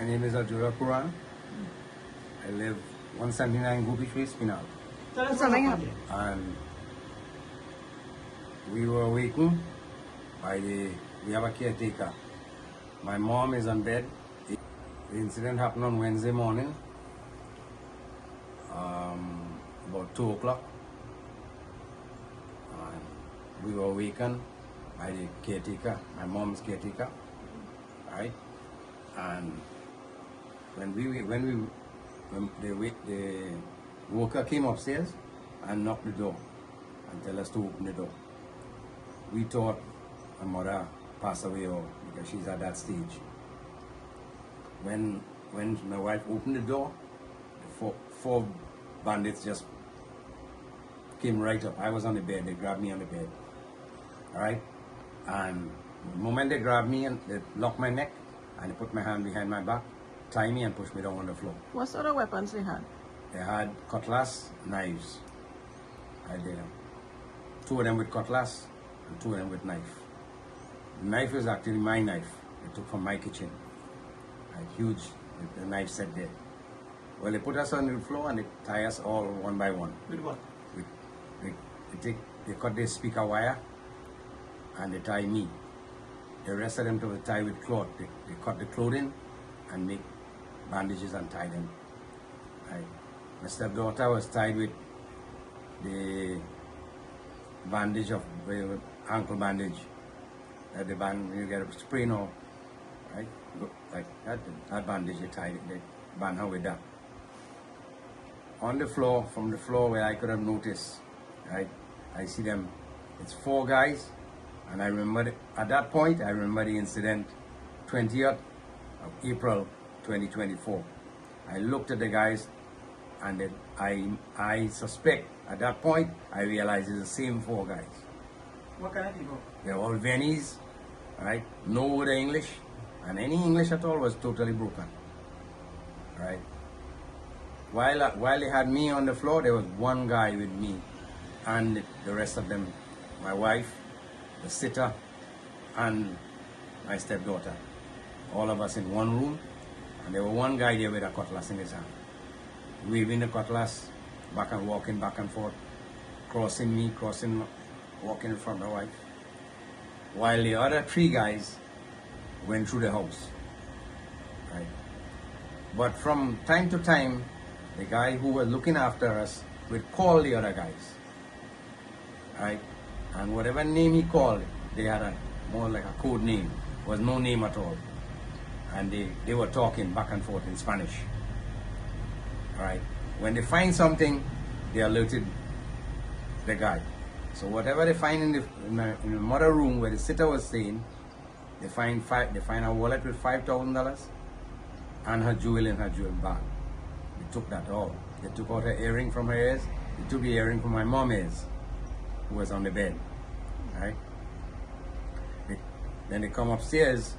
name is Ajoda Pooran. I live 179 Goopie Trace, Penal. And we were awakened by we have a caretaker. My mom is on bed. The incident happened on Wednesday morning, about 2 o'clock. And we were awakened by the caretaker, my mom's caretaker, right? And when the worker came upstairs and knocked the door and tell us to open the door, we thought my mother passed away or because she's at that stage. When my wife opened the door, the four bandits just came right up. I was on the bed, they grabbed me on the bed. Alright? And the moment they grabbed me and they locked my neck and they put my hand behind my back, tie me and push me down on the floor. What sort of weapons they had? They had cutlass, knives. I did them. 2 of them with cutlass and 2 of them with knife. The knife is actually my knife. They took from my kitchen. Huge, the knife set there. Well, they put us on the floor and they tie us all one by one. With what? They cut the speaker wire and they tie me. The rest of them to tie with cloth. They cut the clothing and make bandages and tie them. My stepdaughter was tied with the bandage of ankle bandage. The band you get a sprain or right, like that bandage they tied it, they band her with that. On the floor, from the floor where I could have noticed, right, I see them. It's 4 guys, and I remember at that point I remember the incident, 20th of April 2024. I looked at the guys, and then I suspect at that point I realized it's the same 4 guys. What kind of people? They're all Viennese, right? No word of English, and any English at all was totally broken, right? While they had me on the floor, there was 1 guy with me, and the rest of them, my wife, the sitter, and my stepdaughter. All of us in one room, and there was 1 guy there with a cutlass in his hand, waving the cutlass, back and walking back and forth, crossing me, walking in front of my wife, while the other 3 guys went through the house, right? But from time to time, the guy who was looking after us would call the other guys, right? And whatever name he called, they had more like a code name, was no name at all. And they were talking back and forth in Spanish, right? When they find something, they alerted the guy. So whatever they find in the mother room where the sitter was staying, they find a wallet with $5,000 and her jewel in her jewel bag. They took that all. They took out her earring from her ears. They took the earring from my mom's ears, who was on the bed, right? Then they come upstairs.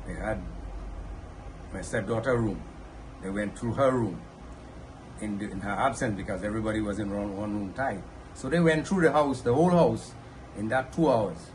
They had my stepdaughter's room. They went through her room in her absence because everybody was in one room tied. So they went through the house, the whole house, in that 2 hours.